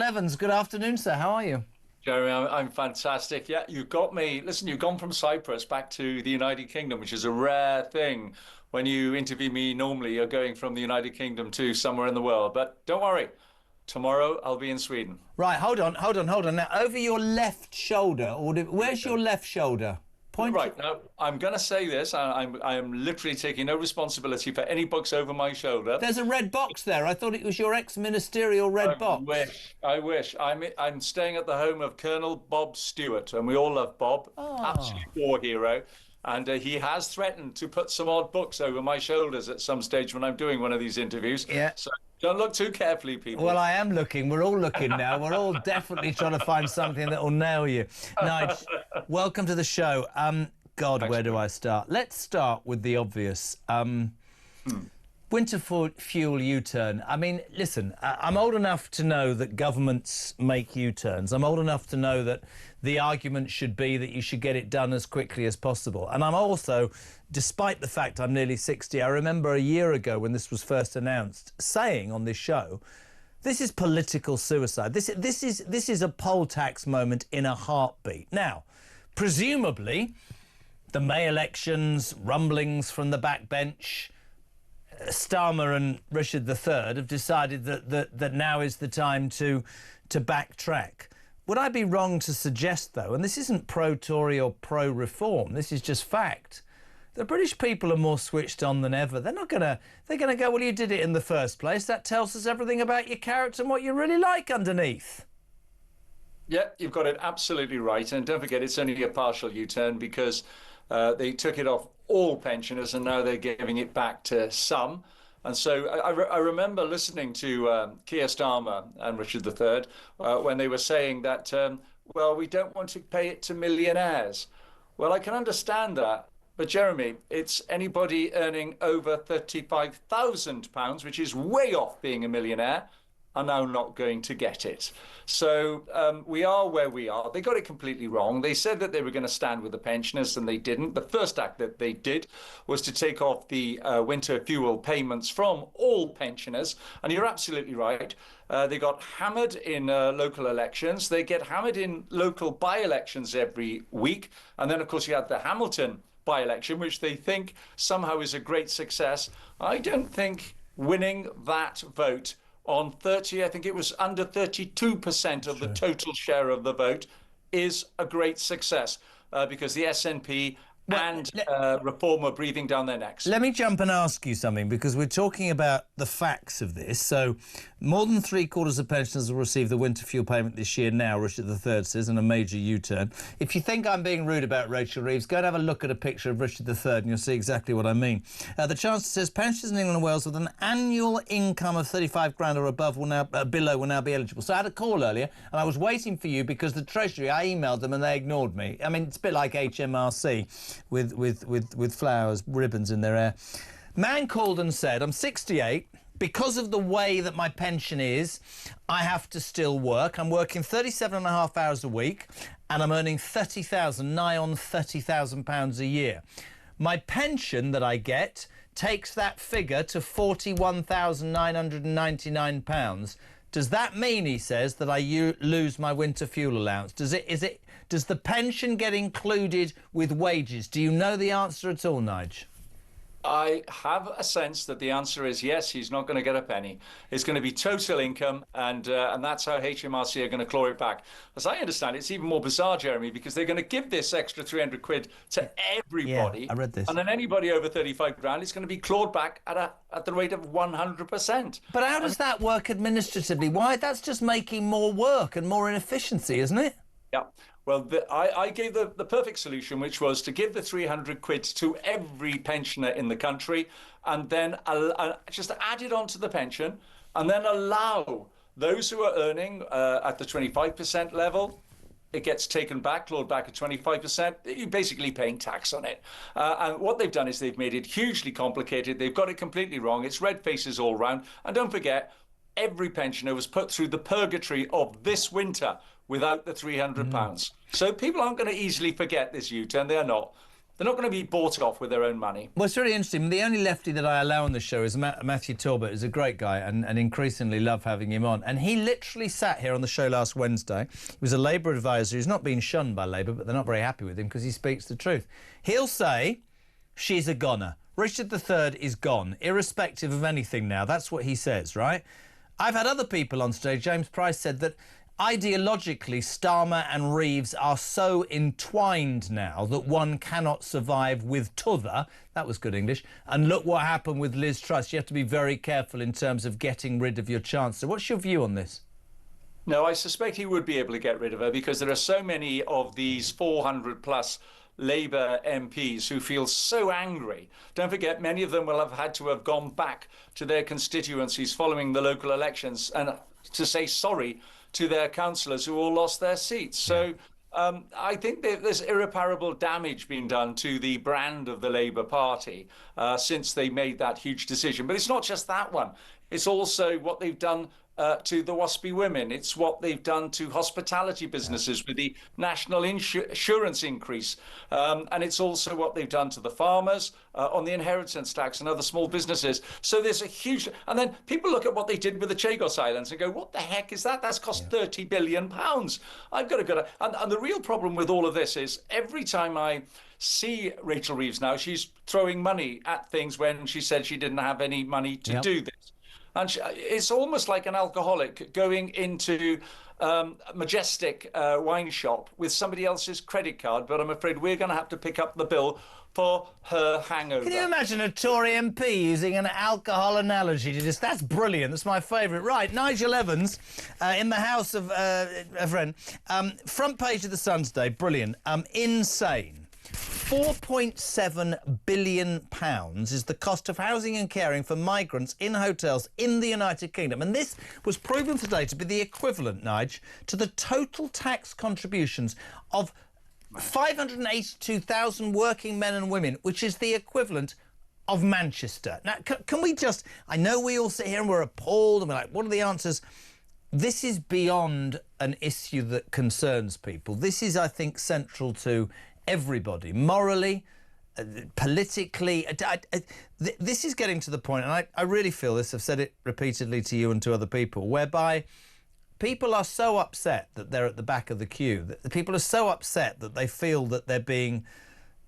Evans, good afternoon, sir. How are you? Jeremy, I'm fantastic. Yeah, you got me. Listen, you've gone from Cyprus back to the United Kingdom, which is a rare thing. When you interview me, normally you're going from the United Kingdom to somewhere in the world. But don't worry, tomorrow I'll be in Sweden. Right, hold on. Now, over your left shoulder, where's your left shoulder? Point. Right now, I'm going to say this. I am literally taking no responsibility for any books over my shoulder. There's a red box there. I thought it was your ex-ministerial I red box. wish. I wish. I'm staying at the home of Colonel Bob Stewart, and we all love Bob, Oh. absolute war hero. And he has threatened to put some odd books over my shoulders at some stage when I'm doing one of these interviews. Yeah. So don't look too carefully, people. Well, I am looking. We're all looking now. We're all definitely trying to find something that will nail you. Nige, welcome to the show. God, Thanks. where do I start? Let's start with the obvious. Winter fuel U-turn. I mean, listen, I'm old enough to know that governments make U-turns. I'm old enough to know that the argument should be that you should get it done as quickly as possible. And I'm also, despite the fact I'm nearly 60, I remember a year ago when this was first announced, saying on this show, this is political suicide. This is a poll tax moment in a heartbeat. Now, presumably, the May elections, rumblings from the backbench, Starmer and Richard III have decided that now is the time to backtrack. Would I be wrong to suggest, though, and this isn't pro-Tory or pro-reform, this is just fact, the British people are more switched on than ever. They're gonna go, well, you did it in the first place. That tells us everything about your character and what you really like underneath. Yeah, you've got it absolutely right. And don't forget, it's only a partial U-turn because they took it off all pensioners and now they're giving it back to some. And so I remember listening to Keir Starmer and Richard III when they were saying that, well, we don't want to pay it to millionaires. Well, I can understand that. But Jeremy, it's anybody earning over £35,000, which is way off being a millionaire, are now not going to get it. So we are where we are. They got it completely wrong. They said that they were going to stand with the pensioners and they didn't. The first act that they did was to take off the winter fuel payments from all pensioners. And you're absolutely right. They got hammered in local elections. They get hammered in local by-elections every week. And then, of course, you had the Hamilton by-election, which they think somehow is a great success. I don't think winning that vote on 30, I think it was under 32% of the total share of the vote, is a great success because the SNP and Reform are breathing down their necks. Let me jump and ask you something, because we're talking about the facts of this. So more than three-quarters of pensioners will receive the winter fuel payment this year now, Richard III says, in a major U-turn. If you think I'm being rude about Rachel Reeves, go and have a look at a picture of Richard III and you'll see exactly what I mean. The Chancellor says pensioners in England and Wales with an annual income of 35 grand or above will now below will now be eligible. So I had a call earlier and I was waiting for you because the Treasury, I emailed them and they ignored me. I mean, it's a bit like HMRC with flowers, ribbons in their hair. Man called and said, I'm 68. Because of the way that my pension is, I have to still work. I'm working 37 and a half hours a week and I'm earning 30,000, nigh on 30,000 pounds a year. My pension that I get takes that figure to 41,999 pounds. Does that mean, he says, that I lose my winter fuel allowance? Does the pension get included with wages? Do you know the answer at all, Nige? I have a sense that the answer is yes, he's not going to get a penny. It's going to be total income, and that's how HMRC are going to claw it back. As I understand it, it's even more bizarre, Jeremy, because they're going to give this extra 300 quid to everybody. Yeah, I read this. And then anybody over 35 grand is going to be clawed back at the rate of 100%. But how does that work administratively? Why? That's just making more work and more inefficiency, isn't it? Yeah. Well, I gave the perfect solution, which was to give the 300 quid to every pensioner in the country and then just add it onto the pension and then allow those who are earning at the 25% level, it gets taken back, clawed back at 25%. You're basically paying tax on it. And what they've done is they've made it hugely complicated. They've got it completely wrong. It's red faces all round. And don't forget, every pensioner was put through the purgatory of this winter without the £300. So people aren't going to easily forget this U-turn. They are not. they're not going to be bought off with their own money. Well, it's really interesting. The only lefty that I allow on the show is Matthew Talbot, who's a great guy, and increasingly love having him on. And he literally sat here on the show last Wednesday. He was a Labour advisor who's not been shunned by Labour, but they're not very happy with him because he speaks the truth. He'll say, she's a goner. Richard III is gone, irrespective of anything now. That's what he says, right? I've had other people on stage. James Price said that ideologically, Starmer and Reeves are so entwined now that one cannot survive with t'other. That was good English. And look what happened with Liz Truss. You have to be very careful in terms of getting rid of your Chancellor. What's your view on this? No, I suspect he would be able to get rid of her because there are so many of these 400 plus Labour MPs who feel so angry. Don't forget, many of them will have had to have gone back to their constituencies following the local elections and to say sorry to their councillors who all lost their seats. So I think that there's irreparable damage being done to the brand of the Labour Party since they made that huge decision. But it's not just that one. It's also what they've done to the WASPy women. It's what they've done to hospitality businesses with the national insurance increase. And it's also what they've done to the farmers on the inheritance tax and other small businesses. So there's a huge... And then people look at what they did with the Chagos Islands and go, what the heck is that? That's cost £30 billion. I've got to go... And the real problem with all of this is every time I see Rachel Reeves now, she's throwing money at things when she said she didn't have any money to do this. And it's almost like an alcoholic going into a Majestic wine shop with somebody else's credit card. But I'm afraid we're going to have to pick up the bill for her hangover. Can you imagine a Tory MP using an alcohol analogy to this? That's brilliant. That's my favourite. Right, Nigel Evans in the house of a friend. Front page of the Sun today. Brilliant. Insane. £4.7 billion is the cost of housing and caring for migrants in hotels in the United Kingdom. And this was proven today to be the equivalent, Nige, to the total tax contributions of 582,000 working men and women, which is the equivalent of Manchester. Now, can we just... I know we all sit here and we're appalled and we're like, what are the answers? This is beyond an issue that concerns people. This is, I think, central to everybody, morally, politically. This is getting to the point, and I really feel this, I've said it repeatedly to you and to other people, whereby people are so upset that they're at the back of the queue, that the people are so upset that they feel that they're being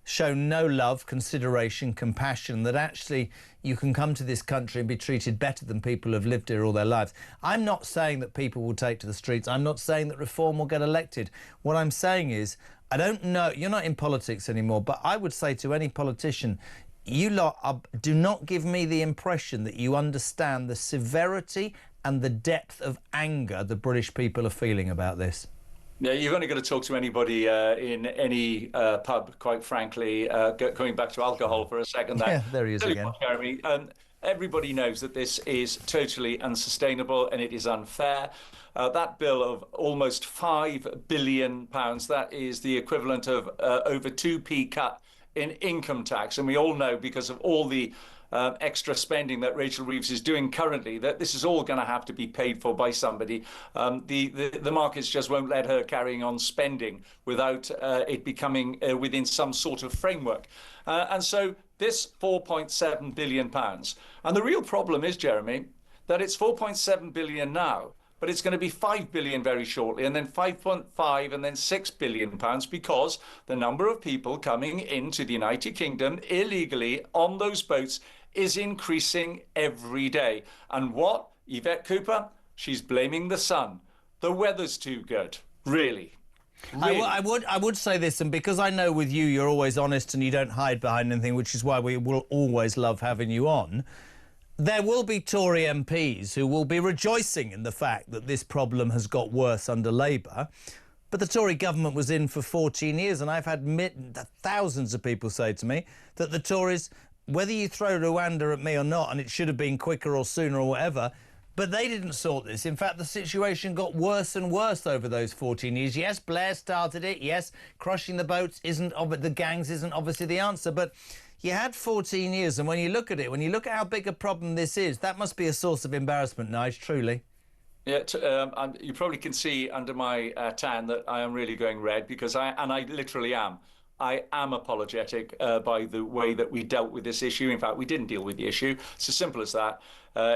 shown no love, consideration, compassion, that actually you can come to this country and be treated better than people who have lived here all their lives. I'm not saying that people will take to the streets. I'm not saying that Reform will get elected. What I'm saying is, I don't know, you're not in politics anymore, but I would say to any politician, you lot do not give me the impression that you understand the severity and the depth of anger the British people are feeling about this. Yeah, you've only got to talk to anybody in any pub, quite frankly, going back to alcohol for a second. Yeah, there he is again. Jeremy, everybody knows that this is totally unsustainable and it is unfair. That bill of almost £5 billion, that is the equivalent of over 2p cut in income tax. And we all know, because of all the extra spending that Rachel Reeves is doing currently, that this is all going to have to be paid for by somebody. The markets just won't let her carrying on spending without it becoming within some sort of framework. And so this £4.7 billion. And the real problem is, Jeremy, that it's 4.7 billion now, but it's going to be 5 billion very shortly, and then 5.5 and then 6 billion pounds, because the number of people coming into the United Kingdom illegally on those boats is increasing every day. And what, Yvette Cooper? She's blaming the sun. The weather's too good, really. Really? I would say this, and because I know with you, you're always honest and you don't hide behind anything, which is why we will always love having you on. There will be Tory MPs who will be rejoicing in the fact that this problem has got worse under Labour. But the Tory government was in for 14 years, and I've had thousands of people say to me that the Tories, whether you throw Rwanda at me or not, and it should have been quicker or sooner or whatever, but they didn't sort this. In fact, the situation got worse and worse over those 14 years. Yes, Blair started it. Yes, crushing the boats the gangs isn't obviously the answer, but you had 14 years, and when you look at it, when you look at how big a problem this is, that must be a source of embarrassment, Nige, truly. Yeah, you probably can see under my tan that I am really going red, because I literally am. I am apologetic by the way that we dealt with this issue. In fact, we didn't deal with the issue. It's as simple as that.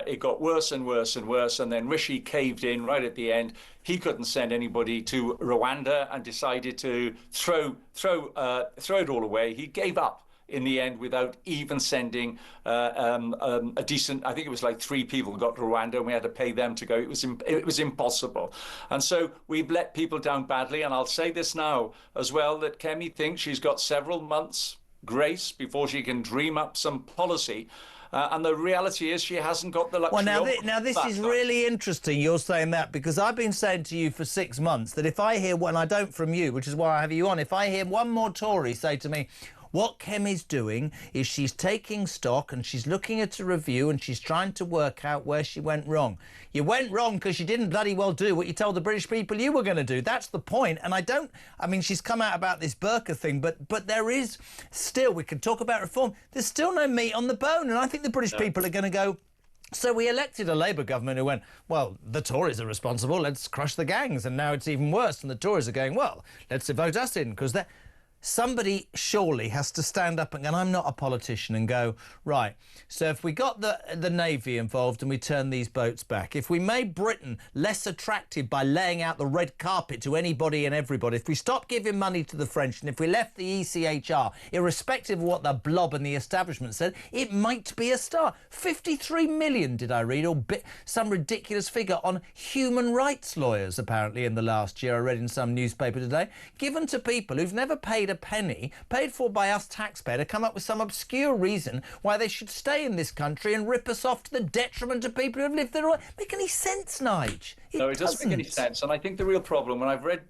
It got worse and worse and worse, and then Rishi caved in right at the end. He couldn't send anybody to Rwanda and decided to throw it all away. He gave up in the end without even sending a decent, I think it was like 3 people who got to Rwanda and we had to pay them to go. It was impossible. And so we've let people down badly. And I'll say this now as well, that Kemi thinks she's got several months grace before she can dream up some policy. And the reality is she hasn't got the luxury. Well, now this is really interesting you're saying that, because I've been saying to you for 6 months that if I hear, and I don't from you, which is why I have you on, if I hear one more Tory say to me, what Kemi's doing is she's taking stock and she's looking at a review and she's trying to work out where she went wrong. You went wrong because you didn't bloody well do what you told the British people you were going to do. That's the point. And I mean, she's come out about this burqa thing, but there is still, we can talk about reform, there's still no meat on the bone. And I think the British people are going to go, so we elected a Labour government who went, well, the Tories are responsible, let's crush the gangs. And now it's even worse. And the Tories are going, well, let's vote us in, because they're... Somebody surely has to stand up and I'm not a politician, and go, right, so if we got the Navy involved and we turn these boats back, if we made Britain less attractive by laying out the red carpet to anybody and everybody, if we stopped giving money to the French, and if we left the ECHR, irrespective of what the blob and the establishment said, it might be a start. 53 million, did I read, or some ridiculous figure on human rights lawyers, apparently, in the last year, I read in some newspaper today, given to people who've never paid a penny, paid for by us taxpayer, to come up with some obscure reason why they should stay in this country and rip us off to the detriment of people who have lived there. Make any sense, Nige? No, it doesn't make any sense. And I think the real problem, when I've read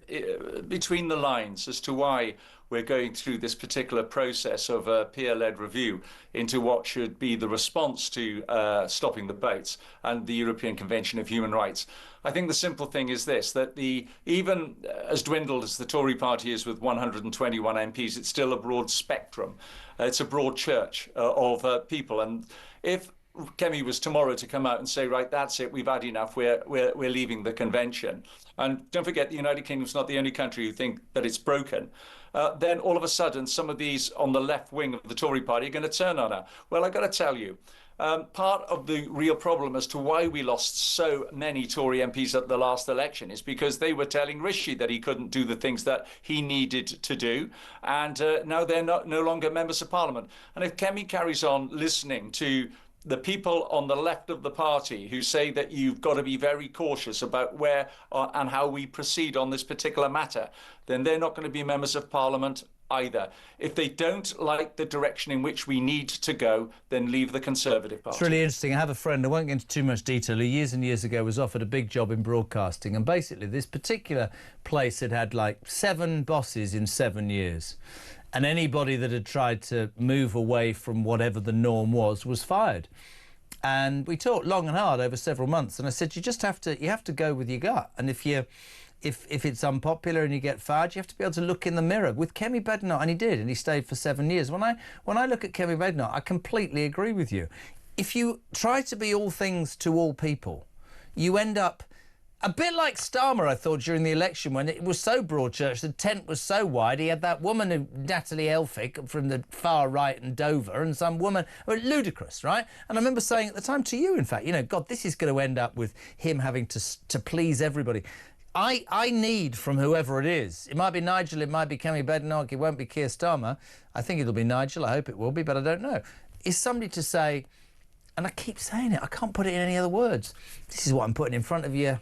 between the lines as to why we're going through this particular process of a peer-led review into what should be the response to stopping the boats and the European Convention of Human Rights, I think the simple thing is this, that even as dwindled as the Tory party is with 121 MPs, it's still a broad spectrum. It's a broad church of people. And if Kemi was tomorrow to come out and say, right, that's it, we've had enough, we're leaving the convention. And don't forget, the United Kingdom's not the only country who think that it's broken. Then all of a sudden, some of these on the left wing of the Tory party are going to turn on her. Well, I've got to tell you, part of the real problem as to why we lost so many Tory MPs at the last election is because they were telling Rishi that he couldn't do the things that he needed to do. And now they're no longer members of Parliament. And if Kemi carries on listening to the people on the left of the party who say that you've got to be very cautious about where and how we proceed on this particular matter, then they're not going to be members of Parliament either. If they don't like the direction in which we need to go, then leave the Conservative Party. It's really interesting. I have a friend, I won't get into too much detail, who years and years ago was offered a big job in broadcasting, and basically this particular place had like 7 bosses in 7 years. And anybody that had tried to move away from whatever the norm was fired. And we talked long and hard over several months. And I said, you have to go with your gut. And if it's unpopular and you get fired, you have to be able to look in the mirror. With Kemi Badenoch, and he did, and he stayed for 7 years. When I look at Kemi Badenoch, I completely agree with you. If you try to be all things to all people, you end up a bit like Starmer, I thought, during the election, when it was so broad church, the tent was so wide. He had that woman, Natalie Elphicke, from the far right in Dover, and some woman, ludicrous, right? And I remember saying at the time to you, in fact, God, this is going to end up with him having to please everybody. I need from whoever it is, it might be Nigel, it might be Kemi Badenoch, it won't be Keir Starmer, I think it'll be Nigel, I hope it will be, but I don't know, is somebody to say, and I keep saying it, I can't put it in any other words, this is what I'm putting in front of you.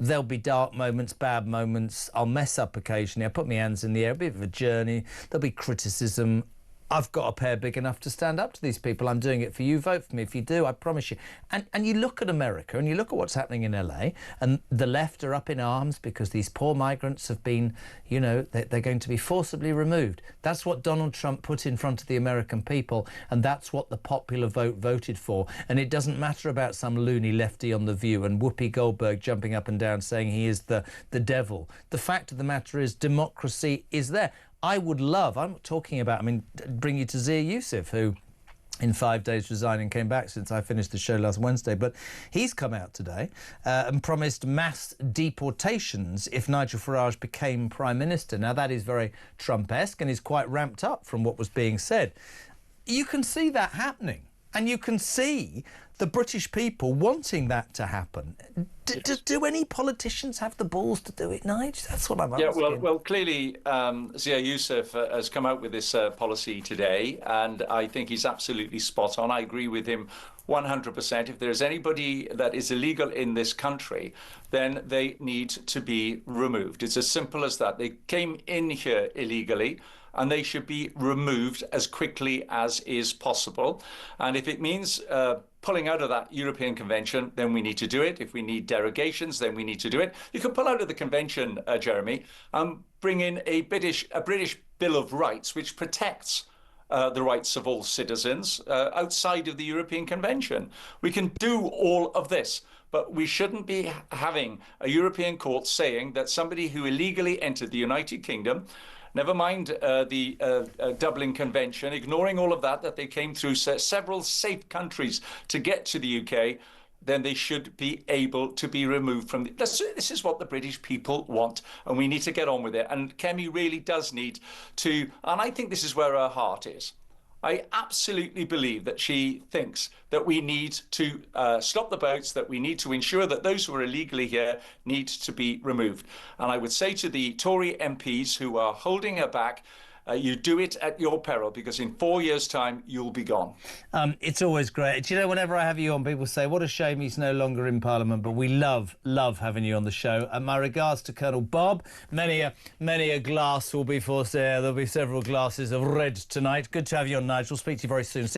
There'll be dark moments, bad moments. I'll mess up occasionally. I'll put my hands in the air, a bit of a journey. There'll be criticism. I've got a pair big enough to stand up to these people. I'm doing it for you. Vote for me if you do, I promise you. And you look at America and you look at what's happening in LA, and the left are up in arms because these poor migrants have been, they're going to be forcibly removed. That's what Donald Trump put in front of the American people, and that's what the popular vote voted for. And it doesn't matter about some loony lefty on The View and Whoopi Goldberg jumping up and down saying he is the devil. The fact of the matter is democracy is there. I would love, I'm talking about, bring you to Zia Yusuf, who in 5 days resigned and came back since I finished the show last Wednesday. But he's come out today and promised mass deportations if Nigel Farage became Prime Minister. Now, that is very Trump-esque and is quite ramped up from what was being said. You can see that happening, and you can see the British people wanting that to happen. Do any politicians have the balls to do it, Nigel? That's what I'm asking. Yeah, well, clearly Zia Yusuf has come out with this policy today, and I think he's absolutely spot on. I agree with him 100%. If there's anybody that is illegal in this country, then they need to be removed. It's as simple as that. They came in here illegally, and they should be removed as quickly as is possible. And if it means pulling out of that European Convention, then we need to do it. If we need derogations, then we need to do it. You can pull out of the convention, Jeremy, and bring in a British Bill of Rights, which protects the rights of all citizens outside of the European Convention. We can do all of this, but we shouldn't be having a European court saying that somebody who illegally entered the United Kingdom, never mind the Dublin Convention, ignoring all of that they came through several safe countries to get to the UK, then they should be able to be removed from this is what the British people want, and we need to get on with it. And Kemi really does need to, and I think this is where her heart is. I absolutely believe that she thinks that we need to stop the boats, that we need to ensure that those who are illegally here need to be removed. And I would say to the Tory MPs who are holding her back, you do it at your peril, because in 4 years' time, you'll be gone. It's always great. Do you know, whenever I have you on, people say, what a shame he's no longer in Parliament, but we love having you on the show. And my regards to Colonel Bob. Many a glass will be for sale. There'll be several glasses of red tonight. Good to have you on, Nigel. Speak to you very soon.